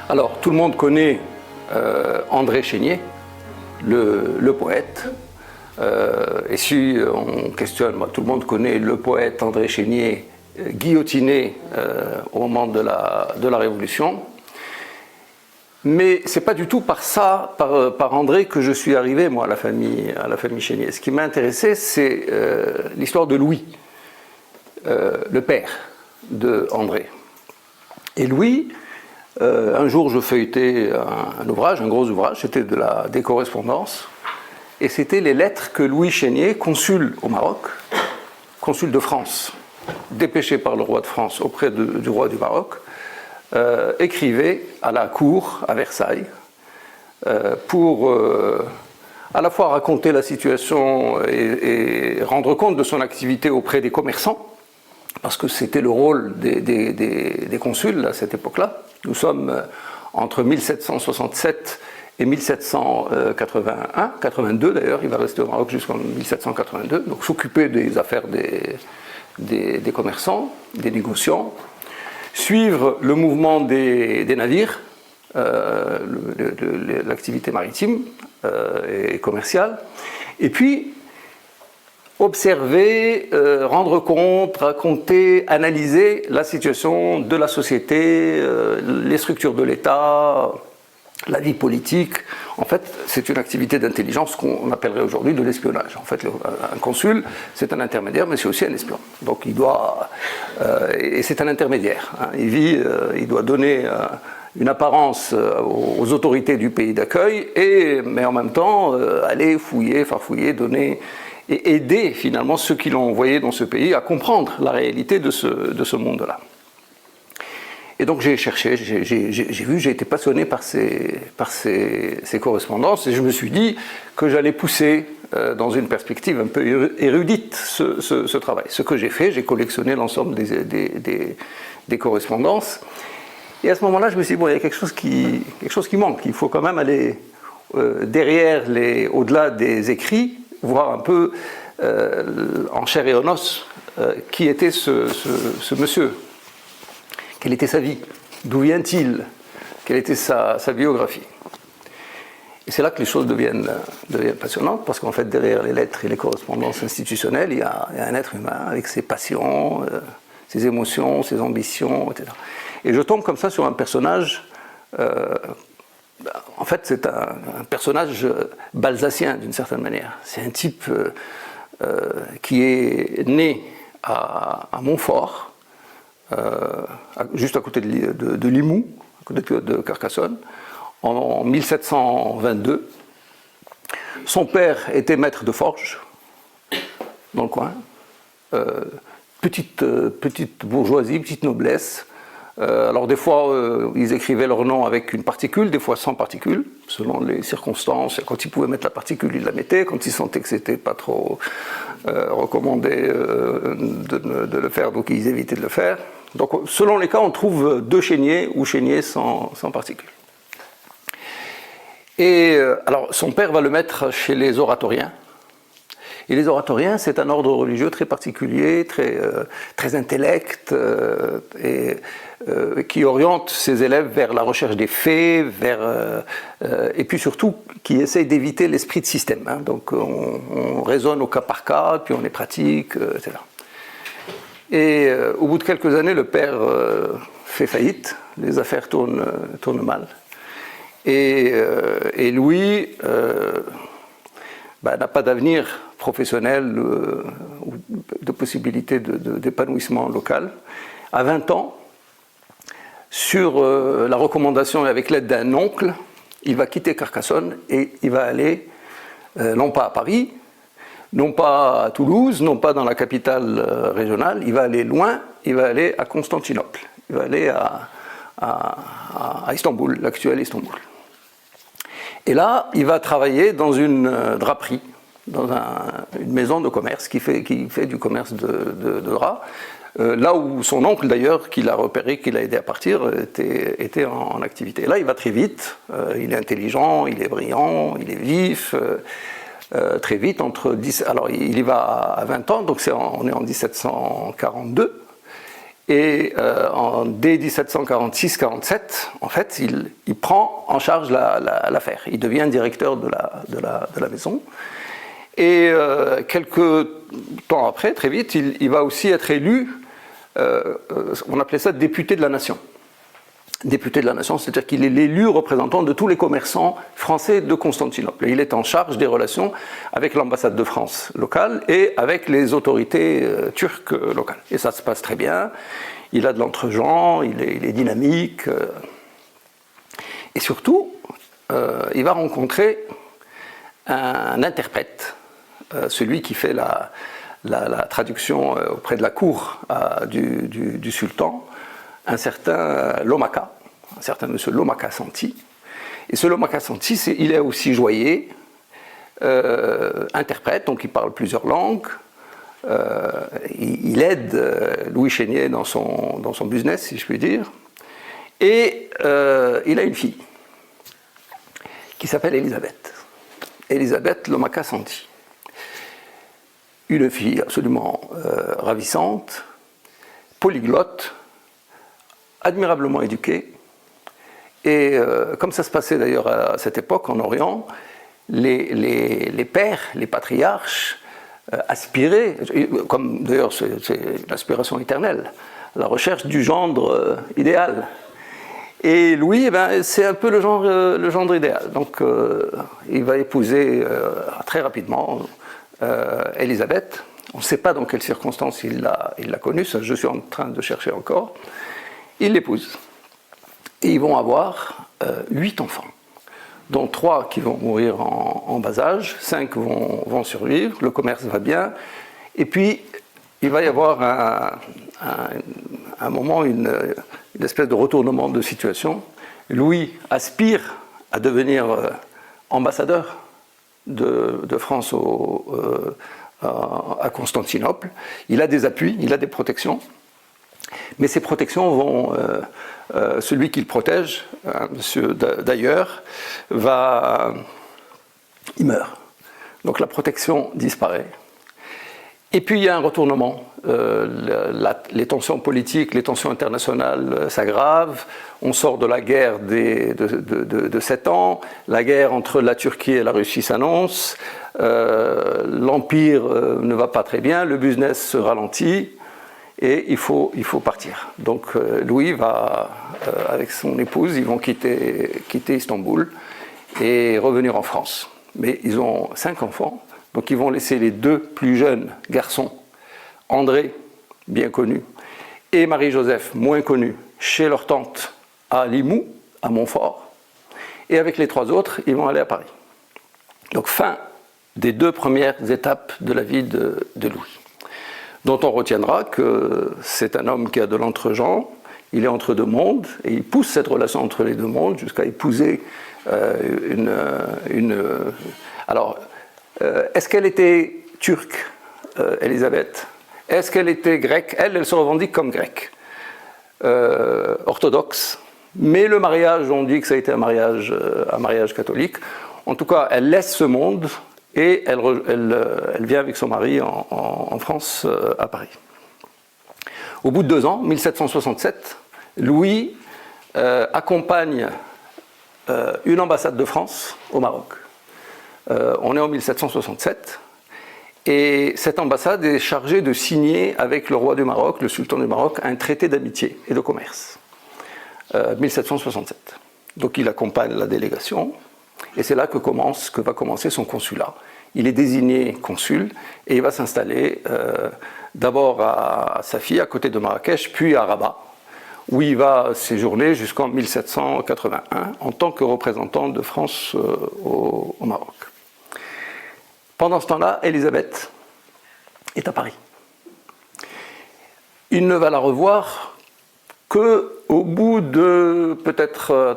Alors, tout le monde connaît André Chénier, le poète. Et si on questionne, tout le monde connaît le poète André Chénier, guillotiné au moment de la Révolution. Mais ce n'est pas du tout par André que je suis arrivé, moi, à la famille Chénier. Ce qui m'a intéressé, c'est l'histoire de Louis, le père de André. Et Louis, un jour, je feuilletais un ouvrage, un gros ouvrage, c'était des correspondances, et c'était les lettres que Louis Chénier, consul au Maroc, consul de France, dépêché par le roi de France auprès du roi du Maroc, écrivait à la cour, à Versailles, pour à la fois raconter la situation et rendre compte de son activité auprès des commerçants, parce que c'était le rôle des consuls à cette époque-là. Nous sommes entre 1767 et 1781, 82 d'ailleurs, il va rester au Maroc jusqu'en 1782, donc s'occuper des affaires des commerçants, des négociants, suivre le mouvement des navires, l'activité maritime et commerciale, et puis observer, rendre compte, raconter, analyser la situation de la société, les structures de l'État, la vie politique. En fait, c'est une activité d'intelligence qu'on appellerait aujourd'hui de l'espionnage. En fait, un consul, c'est un intermédiaire, mais c'est aussi un espion. Donc il doit... et c'est un intermédiaire. Hein. Il doit donner une apparence aux autorités du pays d'accueil, mais en même temps, aller fouiller, farfouiller, donner... et aider finalement ceux qui l'ont envoyé dans ce pays à comprendre la réalité de ce monde-là. Et donc j'ai cherché, j'ai été passionné par ces correspondances, et je me suis dit que j'allais pousser dans une perspective un peu érudite ce travail. Ce que j'ai fait, j'ai collectionné l'ensemble des correspondances, et à ce moment-là je me suis dit, bon, il y a quelque chose qui manque, il faut quand même aller derrière, au-delà des écrits, voir un peu en chair et en os qui était ce monsieur. Quelle était sa vie? D'où vient-il? Quelle était sa biographie? Et c'est là que les choses deviennent passionnantes, parce qu'en fait, derrière les lettres et les correspondances institutionnelles, il y a un être humain avec ses passions, ses émotions, ses ambitions, etc. Et je tombe comme ça sur un personnage... en fait, c'est un personnage balsacien, d'une certaine manière. C'est un type qui est né à Montfort, juste à côté de Limoux, à côté de Carcassonne, en 1722. Son père était maître de forge dans le coin. Petite bourgeoisie, petite noblesse. Alors des fois, ils écrivaient leur nom avec une particule, des fois sans particule, selon les circonstances. Quand ils pouvaient mettre la particule, ils la mettaient. Quand ils sentaient que c'était pas trop recommandé de le faire, donc ils évitaient de le faire. Donc selon les cas, on trouve deux Chéniers ou Chéniers sans particule. Et alors son père va le mettre chez les oratoriens. Et les oratoriens, c'est un ordre religieux très particulier, très intellect, qui oriente ses élèves vers la recherche des faits, et puis surtout qui essaye d'éviter l'esprit de système. Hein. Donc on raisonne au cas par cas, puis on les pratique, etc. Et au bout de quelques années, le père fait faillite, les affaires tournent mal. Et Louis n'a pas d'avenir professionnel ou de possibilité d'épanouissement local. À 20 ans, sur la recommandation et avec l'aide d'un oncle, il va quitter Carcassonne et il va aller, non pas à Paris, non pas à Toulouse, non pas dans la capitale régionale, il va aller loin, il va aller à Constantinople, il va aller à Istanbul, l'actuel Istanbul. Et là, il va travailler dans une draperie, dans une maison de commerce qui fait du commerce de draps, là où son oncle d'ailleurs, qui l'a repéré, qui l'a aidé à partir, était en activité. Et là, il va très vite, il est intelligent, il est brillant, il est vif, très vite, alors il y va à 20 ans, donc on est en 1742, Et dès 1746-47, en fait, il prend en charge l'affaire. Il devient directeur de la maison. Et quelques temps après, très vite, il va aussi être élu, on appelait ça député de la nation. Député de la nation, c'est-à-dire qu'il est l'élu représentant de tous les commerçants français de Constantinople. Et il est en charge des relations avec l'ambassade de France locale et avec les autorités turques locales. Et ça se passe très bien. Il a de l'entre-gens, il est dynamique. Et surtout, il va rencontrer un interprète, celui qui fait la traduction auprès de la cour du sultan, un certain Lomaka, un certain monsieur Lomaka Santi. Et ce Lomaka Santi, il est aussi joaillier, interprète, donc il parle plusieurs langues. Il aide Louis Chénier dans son business, si je puis dire. Et il a une fille qui s'appelle Elisabeth. Elisabeth Lomaka Santi. Une fille absolument ravissante, polyglotte, admirablement éduquée. Et comme ça se passait d'ailleurs à cette époque en Orient, les pères, les patriarches, aspiraient, comme d'ailleurs c'est l'aspiration éternelle, la recherche du gendre idéal. Et Louis, c'est un peu le gendre idéal. Donc il va épouser très rapidement Elisabeth. On ne sait pas dans quelles circonstances il l'a connue, ça je suis en train de chercher encore. Il l'épouse. Et ils vont avoir 8 enfants, dont 3 qui vont mourir en bas âge, 5 vont survivre, le commerce va bien. Et puis, il va y avoir un moment, une espèce de retournement de situation. Louis aspire à devenir ambassadeur de France à Constantinople. Il a des appuis, il a des protections. Mais ces protections vont... celui qu'il protège, monsieur d'ailleurs, il meurt. Donc la protection disparaît. Et puis il y a un retournement. Les tensions politiques, les tensions internationales s'aggravent. On sort de la guerre de 7 ans. La guerre entre la Turquie et la Russie s'annonce. L'Empire ne va pas très bien. Le business se ralentit. Et il faut partir. Donc Louis va, avec son épouse, ils vont quitter Istanbul et revenir en France. Mais ils ont 5 enfants, donc ils vont laisser les 2 plus jeunes garçons, André, bien connu, et Marie-Joseph, moins connue, chez leur tante à Limoux, à Montfort. Et avec les 3 autres, ils vont aller à Paris. Donc fin des 2 premières étapes de la vie de Louis, dont on retiendra que c'est un homme qui a de l'entre-gens, il est entre 2 mondes, et il pousse cette relation entre les 2 mondes jusqu'à épouser Alors, est-ce qu'elle était turque, Elisabeth? Est-ce qu'elle était grecque? Elle se revendique comme grecque, orthodoxe, mais le mariage, on dit que ça a été un mariage catholique. En tout cas, elle laisse ce monde, et elle vient avec son mari en France, à Paris. Au bout de 2 ans, 1767, Louis accompagne une ambassade de France au Maroc. On est en 1767, et cette ambassade est chargée de signer avec le roi du Maroc, le sultan du Maroc, un traité d'amitié et de commerce. 1767. Donc il accompagne la délégation. Et c'est là que va commencer son consulat. Il est désigné consul et il va s'installer d'abord à Safi, à côté de Marrakech, puis à Rabat, où il va séjourner jusqu'en 1781 en tant que représentant de France au Maroc. Pendant ce temps-là, Elisabeth est à Paris. Il ne va la revoir qu'au bout de peut-être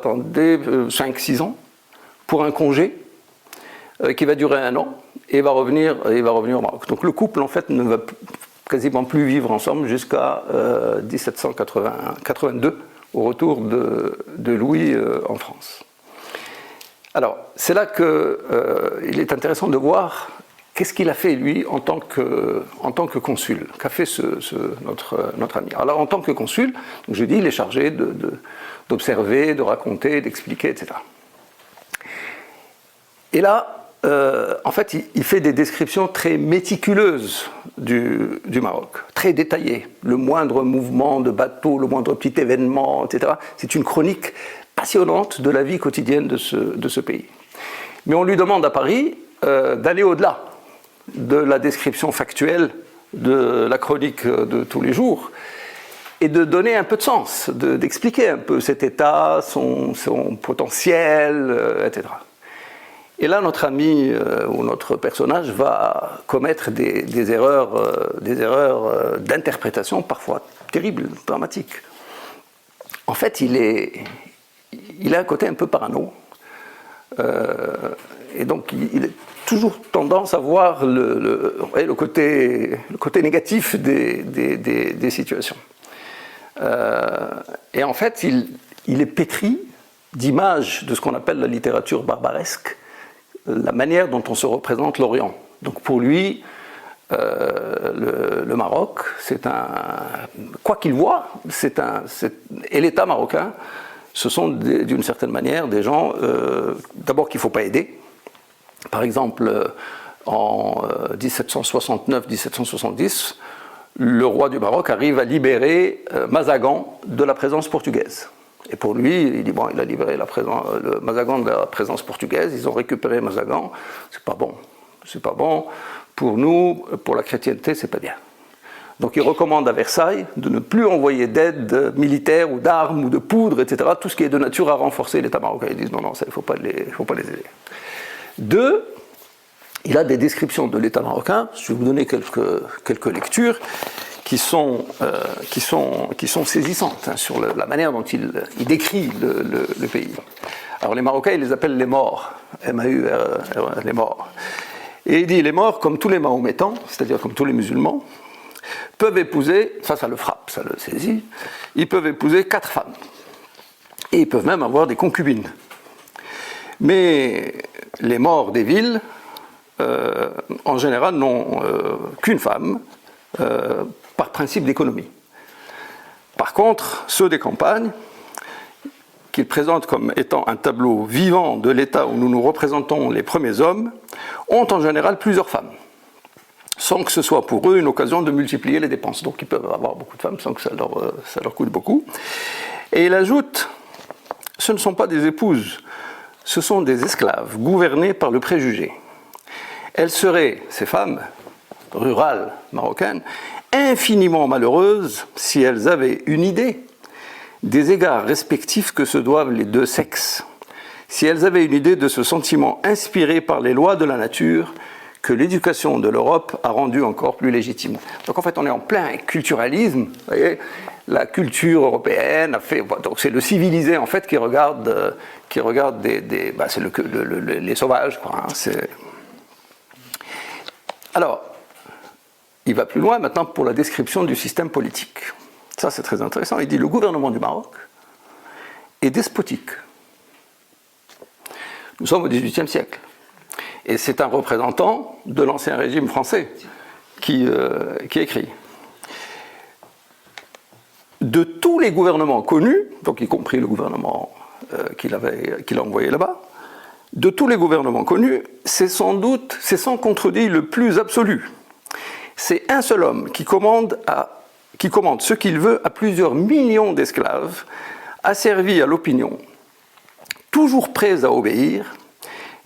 5-6 ans, pour un congé qui va durer 1 an, et il va revenir au Maroc. Donc le couple, en fait, ne va quasiment plus vivre ensemble jusqu'à 1782, au retour de Louis en France. Alors, c'est là qu'il est intéressant de voir qu'est-ce qu'il a fait, lui, en tant que consul? Qu'a fait notre ami? Alors, en tant que consul, donc je dis, il est chargé d'observer, de raconter, d'expliquer, etc. Et là, en fait, il fait des descriptions très méticuleuses du Maroc, très détaillées. Le moindre mouvement de bateau, le moindre petit événement, etc. C'est une chronique passionnante de la vie quotidienne de ce pays. Mais on lui demande à Paris d'aller au-delà de la description factuelle de la chronique de tous les jours et de donner un peu de sens, d'expliquer un peu cet état, son potentiel, etc. Et là, notre ami ou notre personnage va commettre des erreurs d'interprétation parfois terribles, dramatiques. En fait, il a un côté un peu parano. Et donc, il a toujours tendance à voir le côté négatif des situations. Et en fait, il est pétri d'images de ce qu'on appelle la littérature barbaresque, la manière dont on se représente l'Orient. Donc pour lui, le Maroc, quoi qu'il voit, et l'État marocain, ce sont d'une certaine manière des gens, d'abord qu'il ne faut pas aider. Par exemple, en 1769-1770, le roi du Maroc arrive à libérer Mazagan de la présence portugaise. Et pour lui, il dit, bon, il a libéré le Mazagan de la présence portugaise, ils ont récupéré Mazagan, c'est pas bon. C'est pas bon. Pour nous, pour la chrétienté, c'est pas bien. Donc il recommande à Versailles de ne plus envoyer d'aide militaire ou d'armes ou de poudre, etc. Tout ce qui est de nature à renforcer l'État marocain. Ils disent non, ça, il ne faut pas les aider. Deux, il a des descriptions de l'État marocain. Je vais vous donner quelques lectures qui sont saisissantes sur la manière dont il décrit le pays. Alors les Marocains, ils les appellent les morts, M-A-U-R, les morts. Et il dit, les morts, comme tous les mahométans, c'est-à-dire comme tous les musulmans, peuvent épouser, ça le frappe, ça le saisit, ils peuvent épouser 4 femmes. Et ils peuvent même avoir des concubines. Mais les morts des villes, en général, n'ont qu'une femme, par principe d'économie. Par contre, ceux des campagnes, qu'ils présentent comme étant un tableau vivant de l'état où nous nous représentons les premiers hommes, ont en général plusieurs femmes, sans que ce soit pour eux une occasion de multiplier les dépenses. Donc ils peuvent avoir beaucoup de femmes sans que ça leur coûte beaucoup. Et il ajoute, ce ne sont pas des épouses, ce sont des esclaves gouvernés par le préjugé. Elles seraient, ces femmes rurales marocaines, infiniment malheureuses si elles avaient une idée des égards respectifs que se doivent les deux sexes, si elles avaient une idée de ce sentiment inspiré par les lois de la nature que l'éducation de l'Europe a rendu encore plus légitime. Donc en fait, on est en plein culturalisme. Vous voyez, la culture européenne a fait. Donc c'est le civilisé en fait qui regarde c'est les sauvages, quoi. Hein, Alors, il va plus loin maintenant pour la description du système politique. Ça, c'est très intéressant. Il dit le gouvernement du Maroc est despotique. Nous sommes au XVIIIe siècle. Et c'est un représentant de l'ancien régime français qui écrit. De tous les gouvernements connus, donc y compris le gouvernement qu'il a envoyé là-bas, de tous les gouvernements connus, c'est sans contredit le plus absolu. C'est un seul homme qui commande ce qu'il veut à plusieurs millions d'esclaves, asservis à l'opinion, toujours prêts à obéir,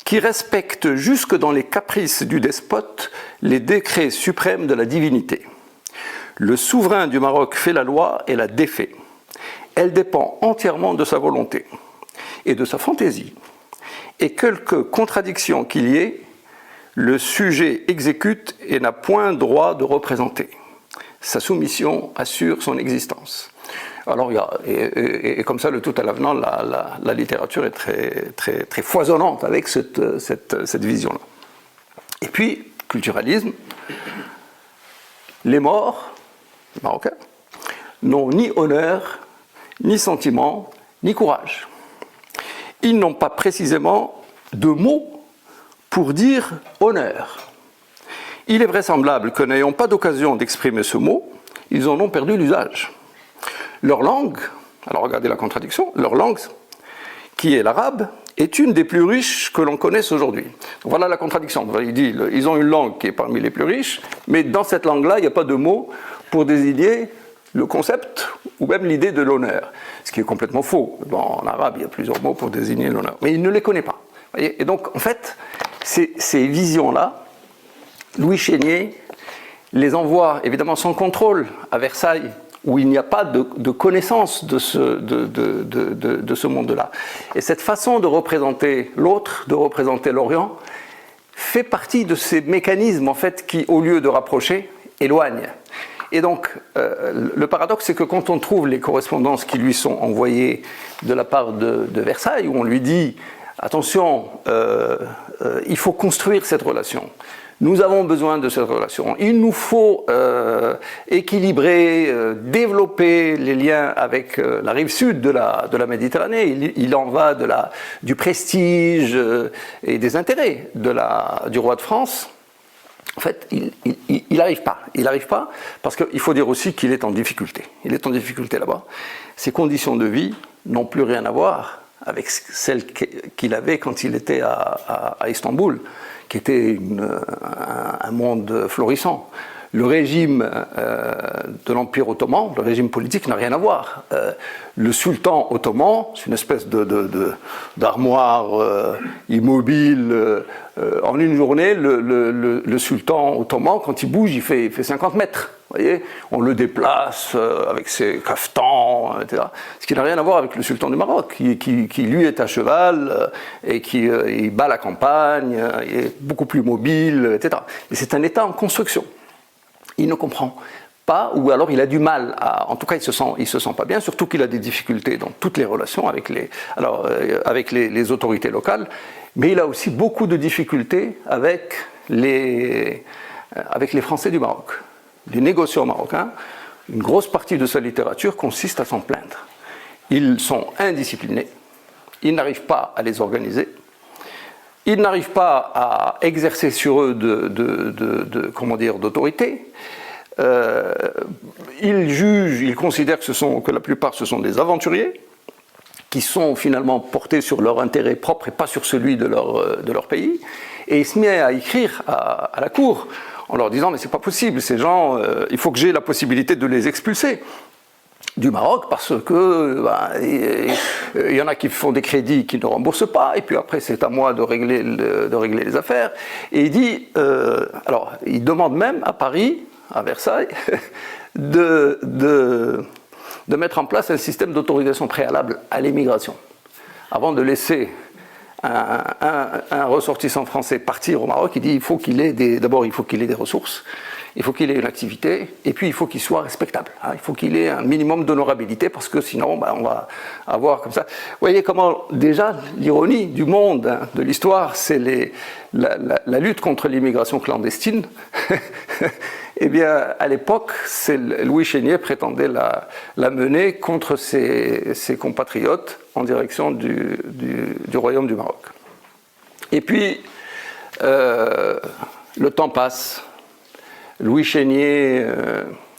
qui respecte jusque dans les caprices du despote les décrets suprêmes de la divinité. Le souverain du Maroc fait la loi et la défait. Elle dépend entièrement de sa volonté et de sa fantaisie. Et quelque contradiction qu'il y ait, le sujet exécute et n'a point droit de représenter. Sa soumission assure son existence. Alors, et comme ça, le tout à l'avenant, la littérature est très, très, très foisonnante avec cette vision-là. Et puis, culturalisme, les morts, les Marocains, n'ont ni honneur, ni sentiment, ni courage. Ils n'ont pas précisément de mots pour dire honneur. il est vraisemblable que n'ayant pas d'occasion d'exprimer ce mot, ils en ont perdu l'usage. Leur langue, alors regardez la contradiction, leur langue, qui est l'arabe, est une des plus riches que l'on connaisse aujourd'hui. Voilà la contradiction. Il dit, ils ont une langue qui est parmi les plus riches, mais dans cette langue-là, il n'y a pas de mot pour désigner le concept ou même l'idée de l'honneur, ce qui est complètement faux. En arabe, il y a plusieurs mots pour désigner l'honneur, mais il ne les connaît pas. Et donc, en fait, ces visions-là, Louis Chénier les envoie évidemment sans contrôle à Versailles, où il n'y a pas de connaissance de ce monde-là. Et cette façon de représenter l'autre, de représenter l'Orient, fait partie de ces mécanismes en fait, qui, au lieu de rapprocher, éloignent. Et donc, le paradoxe, c'est que quand on trouve les correspondances qui lui sont envoyées de la part de Versailles, où on lui dit « Attention, il faut construire cette relation ». Nous avons besoin de cette relation. Il nous faut équilibrer, développer les liens avec la rive sud de la Méditerranée. Il en va du prestige et des intérêts du roi de France. En fait, il n'arrive pas. Il n'arrive pas parce qu'il faut dire aussi qu'il est en difficulté. Il est en difficulté là-bas. Ses conditions de vie n'ont plus rien à voir avec celles qu'il avait quand il était à Istanbul, qui était un monde florissant. Le régime de l'Empire ottoman, le régime politique, n'a rien à voir. Le sultan ottoman, c'est une espèce d'armoire immobile. En une journée, le sultan ottoman, quand il bouge, il fait 50 mètres. Vous voyez, on le déplace avec ses caftans, etc. Ce qui n'a rien à voir avec le sultan du Maroc, qui lui est à cheval et qui il bat la campagne, il est beaucoup plus mobile, etc. Et c'est un État en construction. Il ne comprend pas, ou alors il a du mal en tout cas il se sent pas bien, surtout qu'il a des difficultés dans toutes les relations avec les autorités locales, mais il a aussi beaucoup de difficultés avec les Français du Maroc. Les négociants marocains, une grosse partie de sa littérature consiste à s'en plaindre. Ils sont indisciplinés, ils n'arrivent pas à les organiser, ils n'arrivent pas à exercer sur eux d'autorité. Ils jugent, ils considèrent que la plupart ce sont des aventuriers qui sont finalement portés sur leur intérêt propre et pas sur celui de leur pays. Et il se met à écrire à la cour en leur disant mais c'est pas possible, ces gens, il faut que j'ai la possibilité de les expulser du Maroc parce que il y en a qui font des crédits qui ne remboursent pas et puis après c'est à moi de régler les affaires. Et il dit, alors il demande même à Paris, à Versailles, de mettre en place un système d'autorisation préalable à l'émigration avant de laisser un ressortissant français partir au Maroc. Il dit il faut qu'il ait des ressources, il faut qu'il ait une activité, et puis il faut qu'il soit respectable. Il faut qu'il ait un minimum d'honorabilité, parce que sinon, on va avoir comme ça. Vous voyez comment, déjà, l'ironie du monde, de l'histoire, c'est la lutte contre l'immigration clandestine. Eh bien, à l'époque, Louis Chénier prétendait la mener contre ses compatriotes en direction du royaume du Maroc. Et puis, le temps passe. Louis Chénier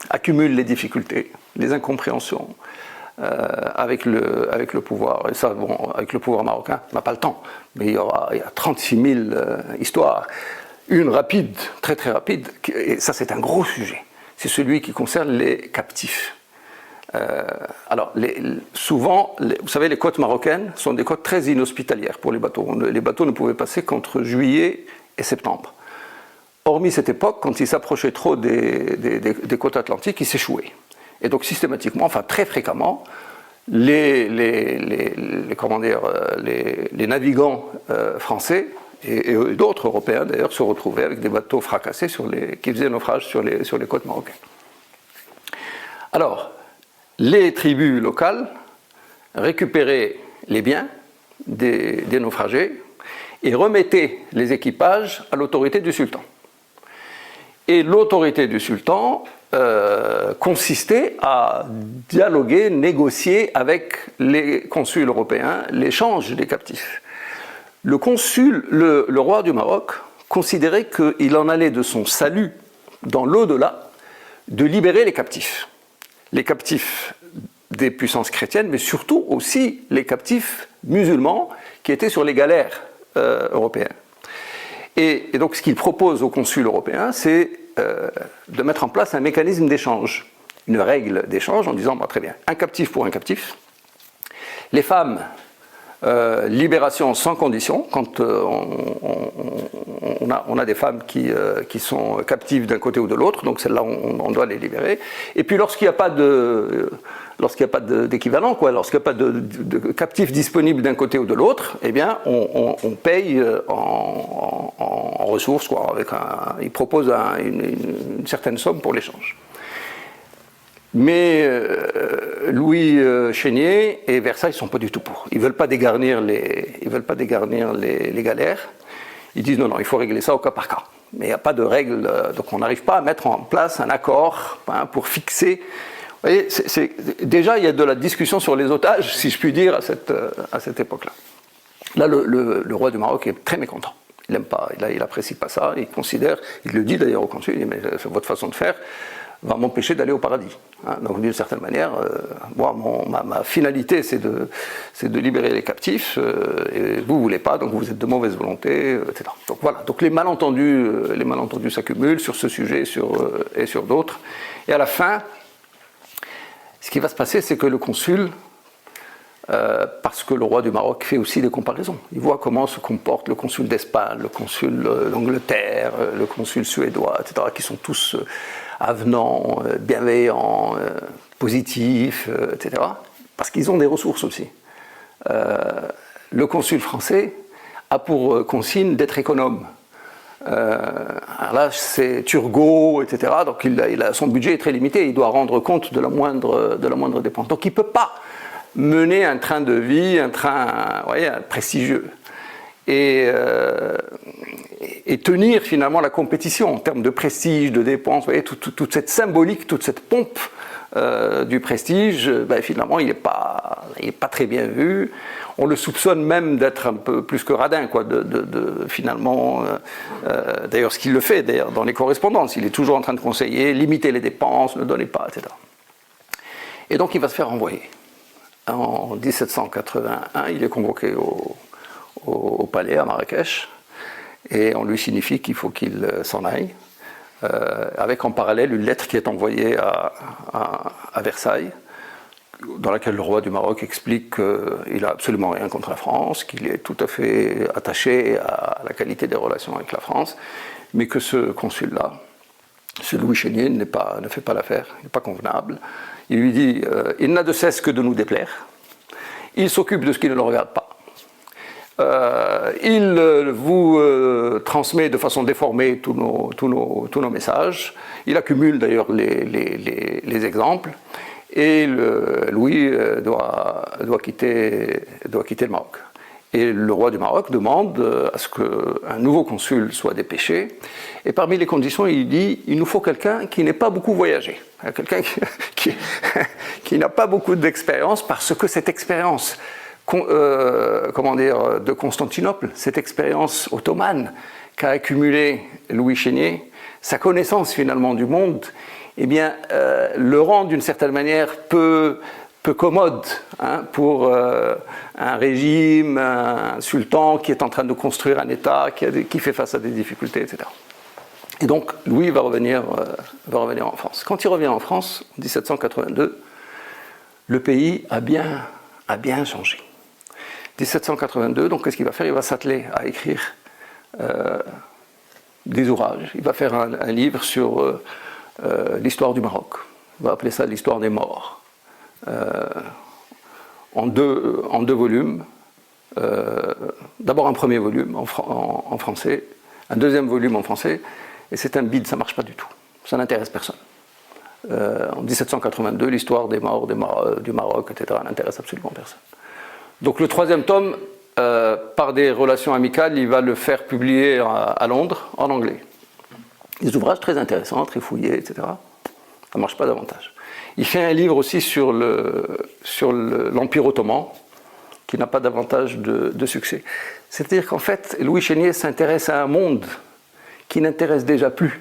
accumule les difficultés, les incompréhensions avec le pouvoir. Et ça, bon, avec le pouvoir marocain, on n'a pas le temps. Mais il y a 36 000 histoires. Une rapide, très très rapide, et ça c'est un gros sujet. C'est celui qui concerne les captifs. Souvent, vous savez, les côtes marocaines sont des côtes très inhospitalières pour les bateaux. Les bateaux ne pouvaient passer qu'entre juillet et septembre. Hormis cette époque, quand ils s'approchaient trop des côtes atlantiques, ils s'échouaient. Et donc systématiquement, enfin très fréquemment, les navigants français et d'autres Européens d'ailleurs se retrouvaient avec des bateaux fracassés qui faisaient naufrage sur les côtes marocaines. Alors, les tribus locales récupéraient les biens des naufragés et remettaient les équipages à l'autorité du sultan. Et l'autorité du sultan consistait à dialoguer, négocier avec les consuls européens l'échange des captifs. Le roi du Maroc considérait qu'il en allait de son salut dans l'au-delà de libérer les captifs. Les captifs des puissances chrétiennes, mais surtout aussi les captifs musulmans qui étaient sur les galères européennes. Et donc ce qu'il propose aux consuls européens, c'est de mettre en place un mécanisme d'échange, une règle d'échange en disant, très bien, un captif pour un captif, les femmes, libération sans condition, quand on a des femmes qui sont captives d'un côté ou de l'autre, donc celles-là on doit les libérer, et puis lorsqu'il n'y a pas d'équivalent, lorsqu'il n'y a pas de captifs disponibles d'un côté ou de l'autre, eh bien on paye en ressources, ils proposent une certaine somme pour l'échange. Mais Louis Chénier et Versailles ne sont pas du tout pour. Ils ne veulent pas dégarnir les galères. Ils disent non, il faut régler ça au cas par cas. Mais il n'y a pas de règle, donc on n'arrive pas à mettre en place un accord pour fixer. Vous voyez, déjà il y a de la discussion sur les otages, si je puis dire, à cette époque-là. Là, le roi du Maroc est très mécontent. Il n'aime pas, il n'apprécie pas ça. Il considère, il le dit d'ailleurs au consul, il dit mais c'est votre façon de faire va m'empêcher d'aller au paradis. Donc d'une certaine manière, ma finalité c'est de libérer les captifs, et vous ne voulez pas, donc vous êtes de mauvaise volonté, etc. Donc voilà, donc les malentendus s'accumulent sur ce sujet et sur d'autres. Et à la fin, ce qui va se passer, c'est que le consul, parce que le roi du Maroc fait aussi des comparaisons. Il voit comment se comporte le consul d'Espagne, le consul d'Angleterre, le consul suédois, etc., qui sont tous avenants, bienveillants, positifs, etc. Parce qu'ils ont des ressources aussi. Le consul français a pour consigne d'être économe. Alors là, c'est Turgot, etc. Donc son budget est très limité, il doit rendre compte de la moindre dépense. Donc il ne peut pas mener un train de vie, un train prestigieux. Et tenir finalement la compétition en termes de prestige, de dépenses, vous voyez, toute cette symbolique, toute cette pompe du prestige, finalement il n'est pas très bien vu. On le soupçonne même d'être un peu plus que radin, finalement. D'ailleurs, ce qu'il le fait, d'ailleurs, dans les correspondances, il est toujours en train de conseiller, limiter les dépenses, ne donnez pas, etc. Et donc il va se faire envoyer. En 1781, il est convoqué au palais à Marrakech, et on lui signifie qu'il faut qu'il s'en aille, avec en parallèle une lettre qui est envoyée à Versailles, dans laquelle le roi du Maroc explique qu'il n'a absolument rien contre la France, qu'il est tout à fait attaché à la qualité des relations avec la France, mais que ce consul-là, ce Louis Chénier, ne fait pas l'affaire, il n'est pas convenable. Il lui dit il n'a de cesse que de nous déplaire, il s'occupe de ce qui ne le regarde pas. Il vous transmet de façon déformée tous nos messages. Il accumule d'ailleurs les exemples. Et Louis doit quitter le Maroc. Et le roi du Maroc demande à ce qu'un nouveau consul soit dépêché. Et parmi les conditions, il dit il nous faut quelqu'un qui n'ait pas beaucoup voyagé. Quelqu'un qui n'a pas beaucoup d'expérience, parce que cette expérience de Constantinople, cette expérience ottomane qu'a accumulée Louis Chénier, sa connaissance finalement du monde, eh bien, le rend d'une certaine manière peu commode pour un régime, un sultan qui est en train de construire un État, qui fait face à des difficultés, etc. Et donc, Louis va revenir en France. Quand il revient en France, en 1782, le pays a bien changé. 1782, donc qu'est-ce qu'il va faire? Il va s'atteler à écrire des ouvrages. Il va faire un livre sur l'histoire du Maroc. On va appeler ça l'histoire des morts. En deux volumes. D'abord un premier volume en français, un deuxième volume en français, et c'est un bide, ça ne marche pas du tout. Ça n'intéresse personne. En 1782, l'histoire des morts du Maroc, etc., n'intéresse absolument personne. Donc le troisième tome, par des relations amicales, il va le faire publier à Londres, en anglais. Des ouvrages très intéressants, très fouillés, etc. Ça ne marche pas davantage. Il fait un livre aussi sur l'Empire ottoman, qui n'a pas davantage de succès. C'est-à-dire qu'en fait, Louis Chénier s'intéresse à un monde qui n'intéresse déjà plus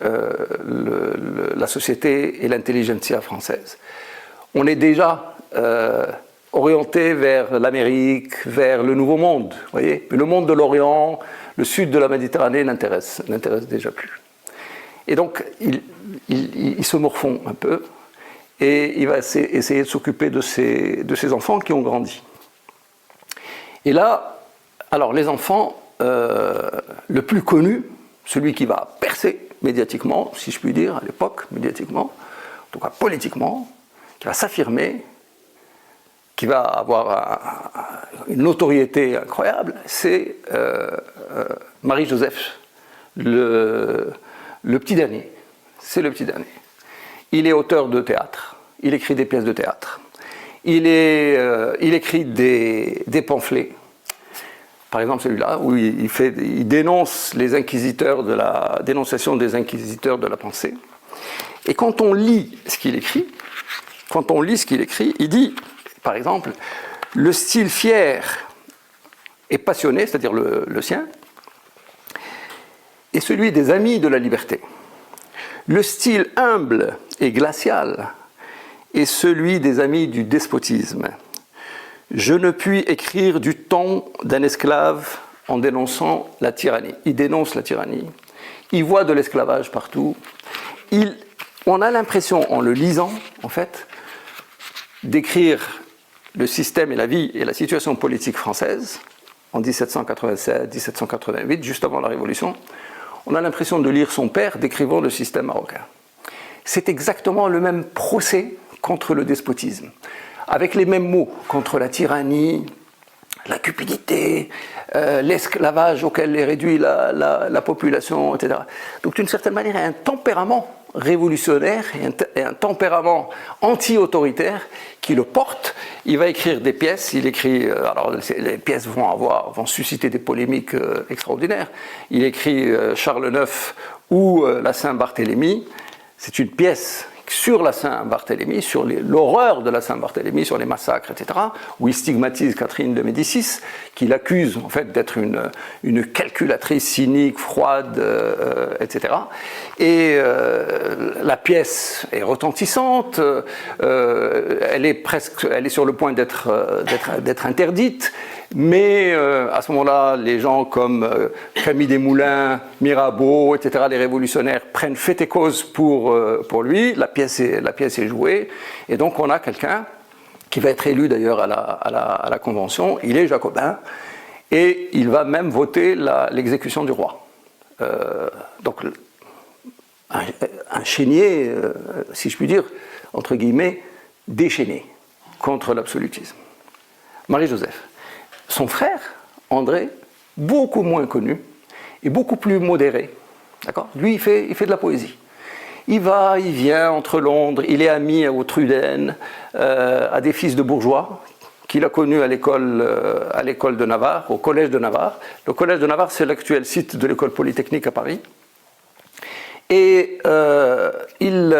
la société et l'intelligentsia française. On est déjà orienté vers l'Amérique, vers le Nouveau Monde, voyez. Mais le monde de l'Orient, le sud de la Méditerranée n'intéresse déjà plus. Et donc, il se morfond un peu, et il va essayer de s'occuper de ses enfants qui ont grandi. Et là, alors les enfants, le plus connu, celui qui va percer médiatiquement, si je puis dire, à l'époque, médiatiquement, en tout cas politiquement, qui va s'affirmer, qui va avoir une notoriété incroyable, c'est Marie-Joseph, le petit dernier. C'est le petit dernier. Il est auteur de théâtre, il écrit des pièces de théâtre, il écrit des pamphlets. Par exemple celui-là, où il dénonce les inquisiteurs dénonciation des inquisiteurs de la pensée. Et quand on lit ce qu'il écrit, il dit, par exemple, le style fier et passionné, c'est-à-dire le sien, est celui des amis de la liberté. Le style humble et glacial est celui des amis du despotisme. Je ne puis écrire du ton d'un esclave en dénonçant la tyrannie. Il dénonce la tyrannie. Il voit de l'esclavage partout. On a l'impression, en le lisant, en fait, d'écrire le système et la vie et la situation politique française en 1787-1788, juste avant la Révolution. On a l'impression de lire son père décrivant le système marocain. C'est exactement le même procès contre le despotisme, avec les mêmes mots, contre la tyrannie, la cupidité, l'esclavage auquel est réduite la population, etc. Donc d'une certaine manière, il y a un tempérament révolutionnaire et un tempérament anti-autoritaire qui le porte. Il va écrire des pièces, alors les pièces vont susciter des polémiques extraordinaires. Il écrit Charles IX ou la Saint-Barthélemy. C'est une pièce sur la Saint-Barthélemy, sur l'horreur de la Saint-Barthélemy, sur les massacres, etc., où il stigmatise Catherine de Médicis, qu'il accuse en fait d'être une calculatrice cynique, froide, etc. Et la pièce est retentissante, elle est sur le point d'être interdite, mais à ce moment-là, les gens comme Camille Desmoulins, Mirabeau, etc., les révolutionnaires prennent fait et cause pour lui. La pièce est jouée, et donc on a quelqu'un qui va être élu d'ailleurs à la Convention. Il est jacobin, et il va même voter l'exécution du roi. Donc un chénier, si je puis dire, entre guillemets, déchaîné contre l'absolutisme. Marie-Joseph. Son frère, André, beaucoup moins connu et beaucoup plus modéré. D'accord ? Lui, il fait de la poésie. Il va, il vient entre Londres, il est ami au Truden, à des fils de bourgeois qu'il a connus à l'école de Navarre, au collège de Navarre. Le collège de Navarre, c'est l'actuel site de l'école polytechnique à Paris. Et il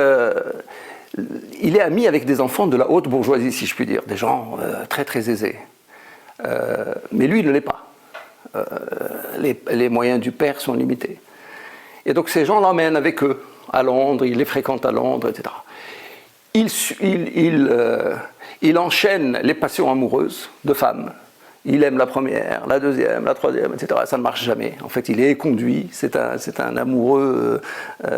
est ami avec des enfants de la haute bourgeoisie, si je puis dire, des gens très très aisés. Mais lui, il ne l'est pas. Les moyens du père sont limités. Et donc ces gens l'emmènent avec eux à Londres, il les fréquente à Londres, etc. Il enchaîne les passions amoureuses de femmes. Il aime la première, la deuxième, la troisième, etc. Ça ne marche jamais. En fait, il est éconduit. C'est un amoureux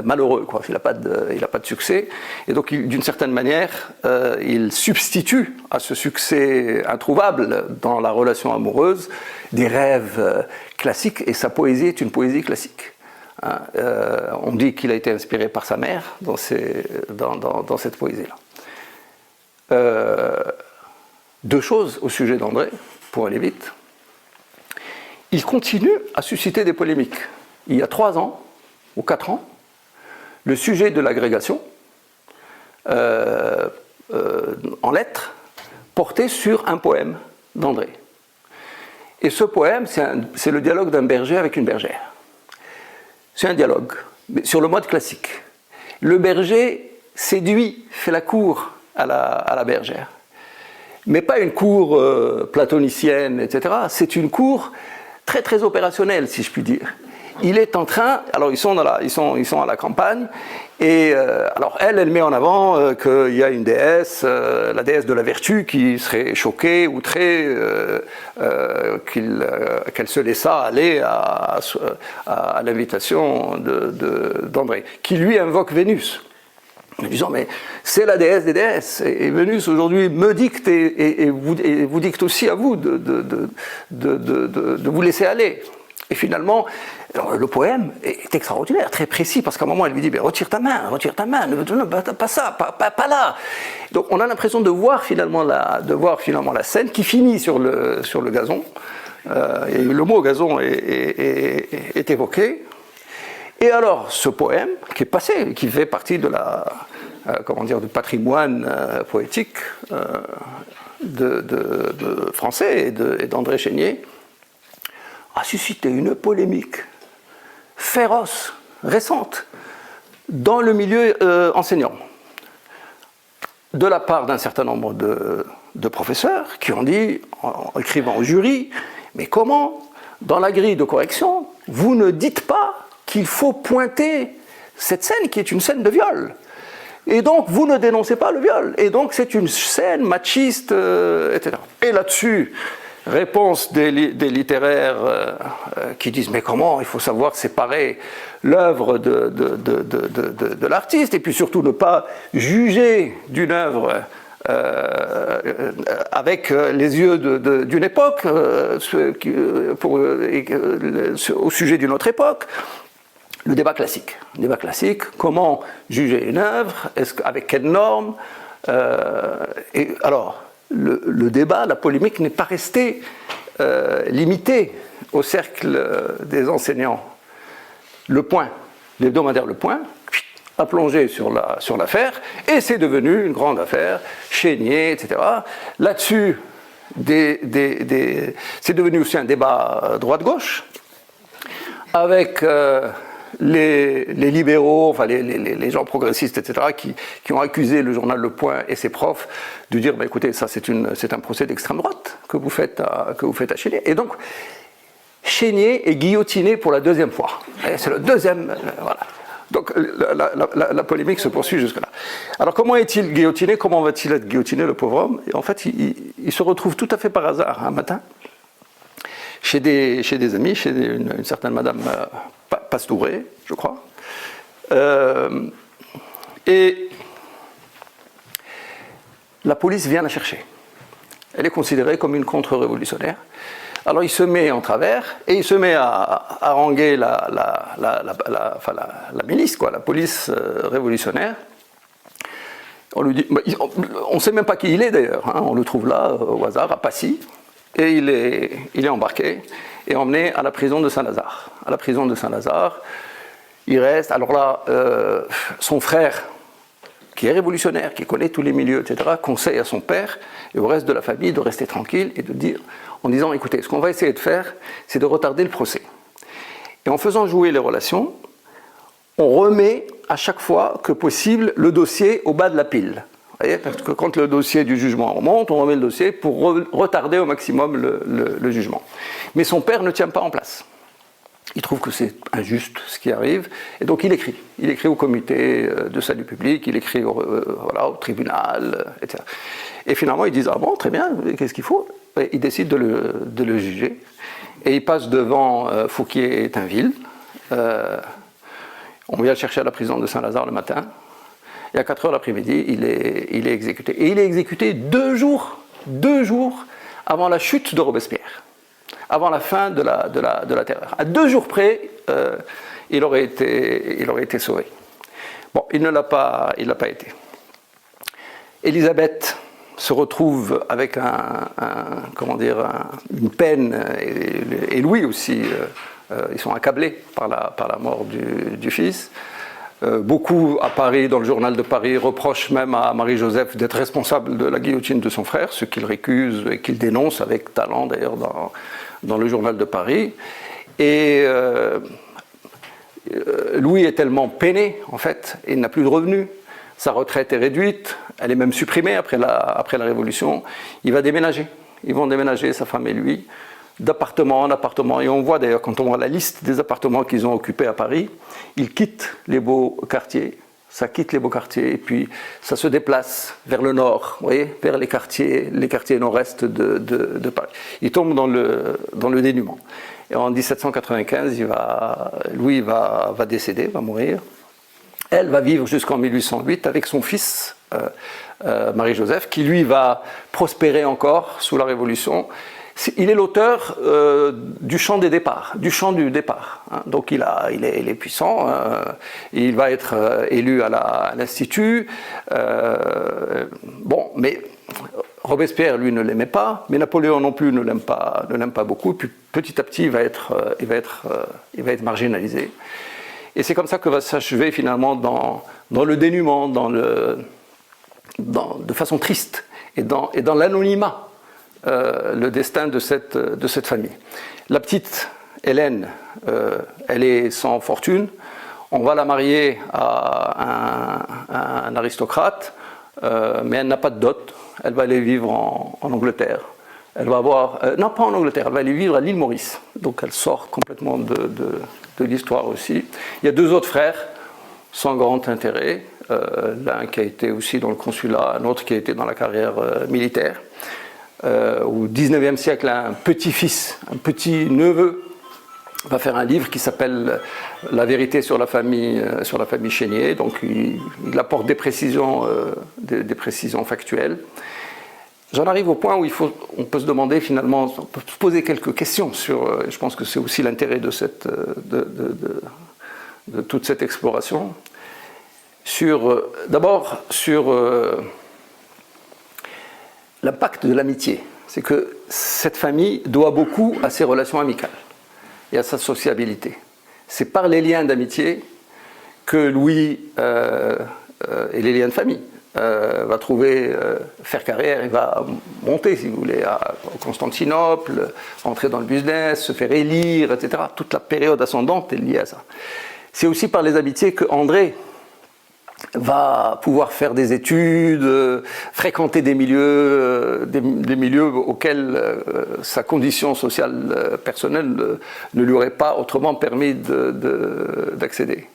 malheureux, quoi. Il n'a pas de succès. Et donc, d'une certaine manière, il substitue à ce succès introuvable dans la relation amoureuse des rêves classiques. Et sa poésie est une poésie classique. Hein, on dit qu'il a été inspiré par sa mère dans cette poésie-là. Deux choses au sujet d'André, pour aller vite. Il continue à susciter des polémiques. Il y a 3 ans, ou 4 ans, le sujet de l'agrégation, en lettres, portait sur un poème d'André. Et ce poème, c'est le dialogue d'un berger avec une bergère. C'est un dialogue, mais sur le mode classique. Le berger séduit, fait la cour à la bergère. Mais pas une cour platonicienne, etc. C'est une cour très très opérationnelle, si je puis dire. il est en train, alors ils sont à la campagne, et alors elle met en avant qu'il y a une déesse, la déesse de la vertu, qui serait choquée, outrée, qu'elle se laissa aller à l'invitation d'André, qui lui invoque Vénus. En disant, mais c'est la déesse des déesses, et Vénus aujourd'hui me dicte et vous dicte aussi à vous de vous laisser aller. Et finalement, le poème est extraordinaire, très précis, parce qu'à un moment elle lui dit, mais retire ta main, pas ça, pas là. Donc on a l'impression de voir finalement la scène qui finit sur le gazon, et le mot gazon est évoqué. Et alors, ce poème, qui est passé, qui fait partie de du patrimoine poétique de français et d'André Chénier, a suscité une polémique féroce, récente, dans le milieu enseignant, de la part d'un certain nombre de professeurs qui ont dit, en écrivant au jury, mais comment, dans la grille de correction, vous ne dites pas qu'il faut pointer cette scène qui est une scène de viol. Et donc, vous ne dénoncez pas le viol. Et donc, c'est une scène machiste, etc. Et là-dessus, réponse des littéraires qui disent « Mais comment il faut savoir séparer l'œuvre de l'artiste, et puis surtout ne pas juger d'une œuvre avec les yeux d'une époque, au sujet d'une autre époque ». Le débat classique. Comment juger une œuvre, avec quelles normes et alors, le débat, la polémique n'est pas restée limitée au cercle des enseignants. Le Point, l'hebdomadaire Le Point, a plongé sur l'affaire, et c'est devenu une grande affaire, Chénier, etc. Là-dessus, c'est devenu aussi un débat droite-gauche, avec les libéraux, enfin les gens progressistes, etc., qui ont accusé le journal Le Point et ses profs de dire, bah, écoutez, ça c'est un procès d'extrême droite que vous faites à Chénier. Et donc, Chénier est guillotiné pour la deuxième fois. C'est le deuxième, voilà. Donc la polémique se poursuit jusque-là. Alors comment est-il guillotiné? Comment va-t-il être guillotiné, le pauvre homme? Et en fait, il se retrouve tout à fait par hasard un matin chez des amis, chez une certaine madame Pastouré, je crois. Et la police vient la chercher. Elle est considérée comme une contre-révolutionnaire. Alors il se met en travers et il se met à haranguer la milice, la police révolutionnaire. On lui dit, on ne sait même pas qui il est d'ailleurs, hein, on le trouve là au hasard à Passy, et il est embarqué et emmené à la prison de Saint-Lazare. À la prison de Saint-Lazare, il reste. Alors là, son frère, qui est révolutionnaire, qui connaît tous les milieux, etc., conseille à son père et au reste de la famille de rester tranquille et de dire, en disant, écoutez, ce qu'on va essayer de faire, c'est de retarder le procès. Et en faisant jouer les relations, on remet à chaque fois que possible le dossier au bas de la pile. Vous voyez, parce que quand le dossier du jugement remonte, on remet le dossier pour retarder au maximum le jugement. Mais son père ne tient pas en place. Il trouve que c'est injuste ce qui arrive, et donc il écrit. Il écrit au comité de salut public, il écrit au tribunal, etc. Et finalement, ils disent, ah bon, très bien, qu'est-ce qu'il faut? Et ils décident de le juger. Et il passe devant Fouquier-Tinville. On vient le chercher à la prison de Saint-Lazare le matin. Et à 4h l'après-midi, il est exécuté. Et il est exécuté 2 jours avant la chute de Robespierre, avant la fin de la terreur. À 2 jours près, il aurait été sauvé. Bon, il ne l'a pas été. Élisabeth se retrouve avec une peine, et Louis aussi, ils sont accablés par la mort du fils. Beaucoup à Paris, dans le journal de Paris, reprochent même à Marie-Joseph d'être responsable de la guillotine de son frère, ce qu'il récuse et qu'il dénonce avec talent d'ailleurs dans le journal de Paris. Et Louis est tellement peiné, en fait, il n'a plus de revenus. Sa retraite est réduite, elle est même supprimée après la Révolution. Il va déménager. Ils vont déménager, sa femme et lui, d'appartement en appartement. Et on voit d'ailleurs, quand on voit la liste des appartements qu'ils ont occupés à Paris, ils quittent les beaux quartiers. Ça quitte les beaux quartiers et puis ça se déplace vers le nord, vous voyez, vers les quartiers nord-est de Paris. Il tombe dans le dénuement. Et en 1795, Louis va décéder, va mourir. Elle va vivre jusqu'en 1808 avec son fils, Marie-Joseph, qui lui va prospérer encore sous la Révolution. Il est l'auteur du chant des départs, du chant du départ. Hein. Donc il est puissant. Il va être élu à l'Institut. Bon, mais Robespierre, lui, ne l'aimait pas, mais Napoléon non plus ne l'aime pas beaucoup. Puis petit à petit, il va être marginalisé. Et c'est comme ça que va s'achever finalement dans le dénuement, de façon triste, et dans l'anonymat. Le destin de cette famille. La petite Hélène, elle est sans fortune. On va la marier à un aristocrate, mais elle n'a pas de dot. Elle va aller vivre en Angleterre. Elle va avoir... non, pas en Angleterre, elle va aller vivre à l'île Maurice. Donc elle sort complètement de l'histoire aussi. Il y a 2 autres frères, sans grand intérêt. L'un qui a été aussi dans le consulat, un autre qui a été dans la carrière militaire. Au XIXe siècle, un petit-fils, un petit-neveu, va faire un livre qui s'appelle La vérité sur la famille Chénier. Donc il apporte des précisions factuelles. J'en arrive au point où on peut se demander finalement, on peut se poser quelques questions sur. Je pense que c'est aussi l'intérêt de toute cette exploration. D'abord sur l'impact de l'amitié. C'est que cette famille doit beaucoup à ses relations amicales et à sa sociabilité. C'est par les liens d'amitié que Louis et les liens de famille va faire carrière et va monter, si vous voulez, à Constantinople, entrer dans le business, se faire élire, etc. Toute la période ascendante est liée à ça. C'est aussi par les amitiés que André va pouvoir faire des études, fréquenter des milieux auxquels sa condition sociale personnelle ne lui aurait pas autrement permis d'accéder.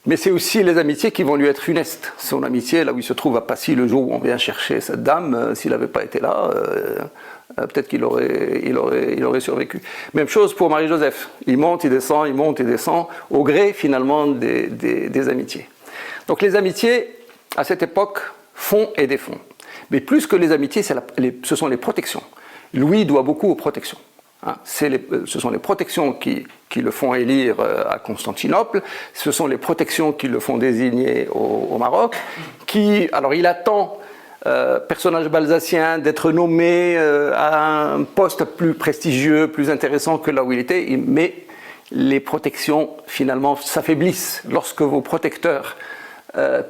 Mais c'est aussi les amitiés qui vont lui être funestes. Son amitié, là où il se trouve à Passy le jour où on vient chercher cette dame, s'il n'avait pas été là, peut-être qu'il aurait survécu. Même chose pour Marie-Joseph. Il monte, il descend, au gré finalement des amitiés. Donc les amitiés, à cette époque, font et défont. Mais plus que les amitiés, ce sont les protections. Louis doit beaucoup aux protections. Hein, ce sont les protections qui le font élire à Constantinople, ce sont les protections qui le font désigner au Maroc, alors il attend, personnage balsacien, d'être nommé à un poste plus prestigieux, plus intéressant que là où il était, mais les protections finalement s'affaiblissent lorsque vos protecteurs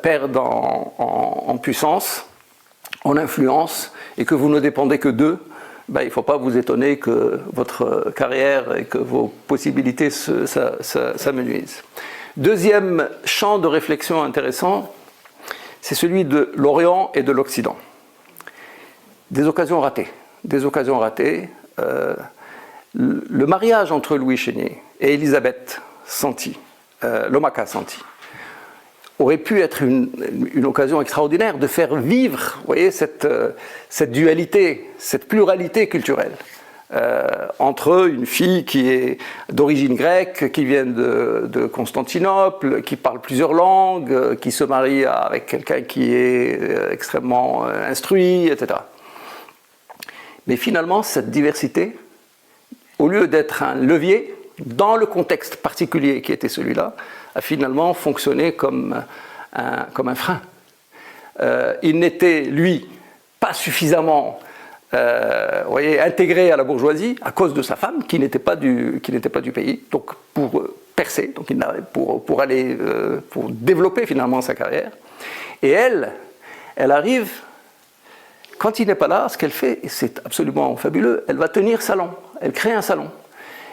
perdent en puissance, en influence, et que vous ne dépendez que d'eux. Il ne faut pas vous étonner que votre carrière et que vos possibilités s'amenuisent. Deuxième champ de réflexion intéressant, c'est celui de l'Orient et de l'Occident. Des occasions ratées. Le mariage entre Louis Chénier et Élisabeth Santi, Lomaka Santi, aurait pu être une occasion extraordinaire de faire vivre, vous voyez, cette dualité, cette pluralité culturelle entre une fille qui est d'origine grecque, qui vient de Constantinople, qui parle plusieurs langues, qui se marie avec quelqu'un qui est extrêmement instruit, etc. Mais finalement, cette diversité, au lieu d'être un levier, dans le contexte particulier qui était celui-là, a finalement fonctionné comme un frein. Il n'était, lui, pas suffisamment intégré à la bourgeoisie à cause de sa femme qui n'était pas du pays. Donc pour percer, pour développer finalement sa carrière. Et elle arrive, quand il n'est pas là, ce qu'elle fait, et c'est absolument fabuleux, elle va tenir salon, elle crée un salon.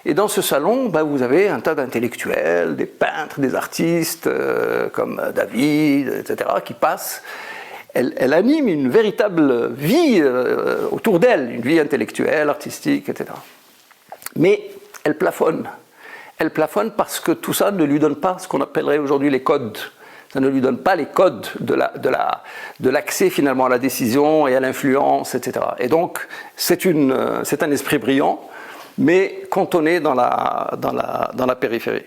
Et dans ce salon, vous avez un tas d'intellectuels, des peintres, des artistes, comme David, etc., qui passent. Elle anime une véritable vie autour d'elle, une vie intellectuelle, artistique, etc. Mais elle plafonne. Elle plafonne parce que tout ça ne lui donne pas ce qu'on appellerait aujourd'hui les codes. Ça ne lui donne pas les codes de l'accès finalement à la décision et à l'influence, etc. Et donc, c'est un esprit brillant, mais cantonné dans la périphérie.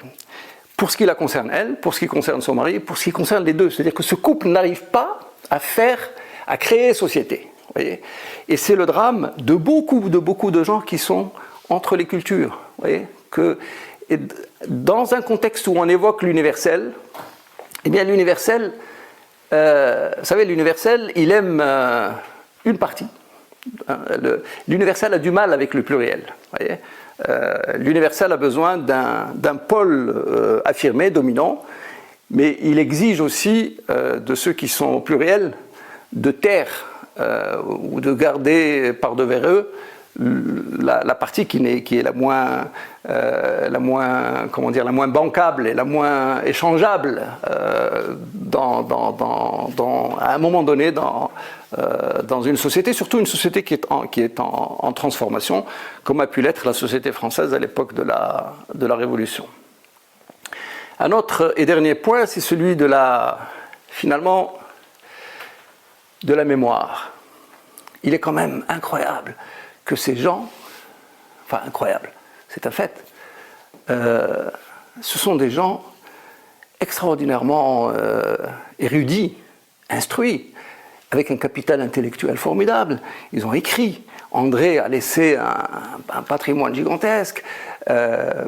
Pour ce qui la concerne, elle, pour ce qui concerne son mari, pour ce qui concerne les deux. C'est-à-dire que ce couple n'arrive pas à créer société. Vous voyez ? Et c'est le drame de beaucoup de gens qui sont entre les cultures. Vous voyez ? Et dans un contexte où on évoque l'universel, eh bien l'universel, vous savez, l'universel, il aime une partie. L'universel a du mal avec le pluriel. Vous voyez ? L'universel a besoin d'un pôle affirmé, dominant, mais il exige aussi de ceux qui sont pluriels de taire ou de garder par devers eux la partie qui est la moins bancable et la moins échangeable à un moment donné dans une société, surtout une société qui est en transformation, comme a pu l'être la société française à l'époque de la Révolution. Un autre et dernier point, c'est celui de la mémoire. Il est quand même incroyable que ces gens, enfin incroyable, c'est un fait, ce sont des gens extraordinairement érudits, instruits, avec un capital intellectuel formidable. Ils ont écrit. André a laissé un patrimoine gigantesque.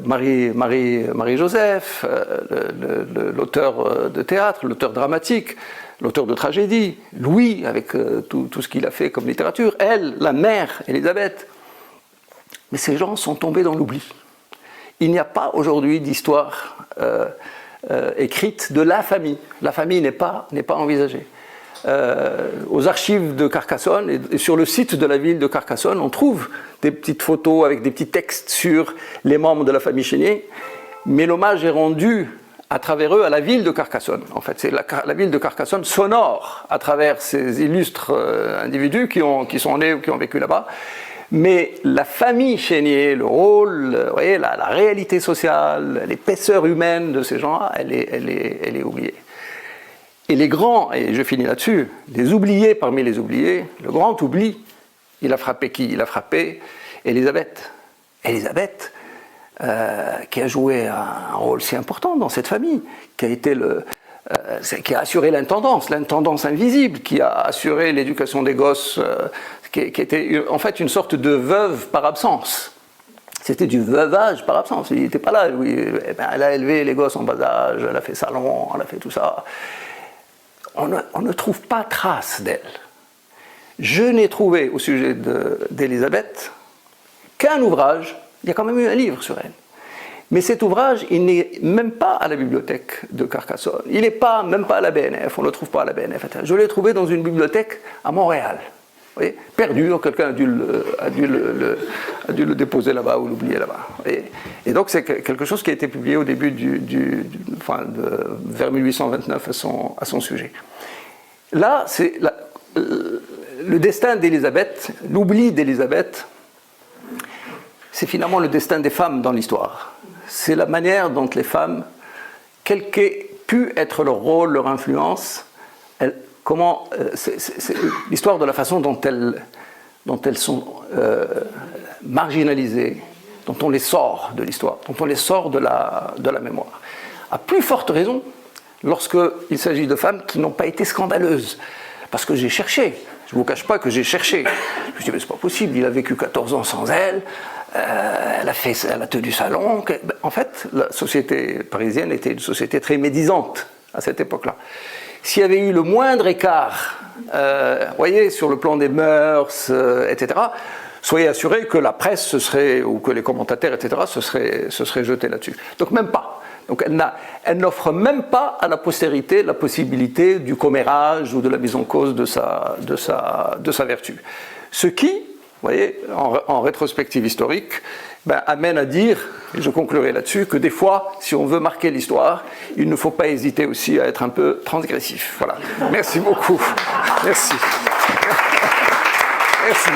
Marie-Joseph, l'auteur de théâtre, l'auteur dramatique, l'auteur de tragédie. Louis, avec tout ce qu'il a fait comme littérature. Elle, la mère, Élisabeth. Mais ces gens sont tombés dans l'oubli. Il n'y a pas aujourd'hui d'histoire écrite de la famille. La famille n'est pas envisagée. Aux archives de Carcassonne et sur le site de la ville de Carcassonne, on trouve des petites photos avec des petits textes sur les membres de la famille Chénier, mais l'hommage est rendu à travers eux à la ville de Carcassonne. En fait, c'est la ville de Carcassonne sonore à travers ces illustres individus qui sont nés ou qui ont vécu là-bas. Mais la famille Chénier, le rôle, vous voyez, la réalité sociale, l'épaisseur humaine de ces gens-là, elle est oubliée. Et les grands, et je finis là-dessus, les oubliés parmi les oubliés, le grand oubli, il a frappé qui ? Il a frappé Élisabeth. Élisabeth, qui a joué un rôle si important dans cette famille, qui a assuré l'intendance invisible, qui a assuré l'éducation des gosses, qui était en fait une sorte de veuve par absence. C'était du veuvage par absence. Il n'était pas là. Elle a élevé les gosses en bas âge, elle a fait salon, elle a fait tout ça. On ne trouve pas trace d'elle. Je n'ai trouvé au sujet d'Élisabeth qu'un ouvrage, il y a quand même eu un livre sur elle. Mais cet ouvrage, il n'est même pas à la bibliothèque de Carcassonne. Il n'est même pas à la BNF, on ne le trouve pas à la BNF. Je l'ai trouvé dans une bibliothèque à Montréal. Vous voyez, perdu, quelqu'un a dû le déposer là-bas ou l'oublier là-bas. Et donc c'est quelque chose qui a été publié au début vers 1829 à son sujet. Là, c'est le destin d'Élisabeth, l'oubli d'Élisabeth, c'est finalement le destin des femmes dans l'histoire. C'est la manière dont les femmes, quel qu'ait pu être leur rôle, leur influence, c'est l'histoire de la façon dont elles sont marginalisées, dont on les sort de l'histoire, dont on les sort de la mémoire. À plus forte raison, lorsqu'il s'agit de femmes qui n'ont pas été scandaleuses. Parce que j'ai cherché, je ne vous cache pas que j'ai cherché. Je me suis dit, mais c'est pas possible, il a vécu 14 ans sans elle, elle a tenu salon. En fait, la société parisienne était une société très médisante à cette époque-là. S'il y avait eu le moindre écart, voyez, sur le plan des mœurs, etc., soyez assurés que la presse ou que les commentateurs, etc., se seraient jetés là-dessus. Donc même pas. Donc elle n'offre même pas à la postérité la possibilité du commérage ou de la mise en cause de sa vertu. Ce qui, vous voyez, en rétrospective historique, amène à dire, et je conclurai là-dessus, que des fois, si on veut marquer l'histoire, il ne faut pas hésiter aussi à être un peu transgressif. Voilà. Merci beaucoup. Merci. Merci.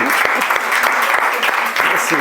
Merci.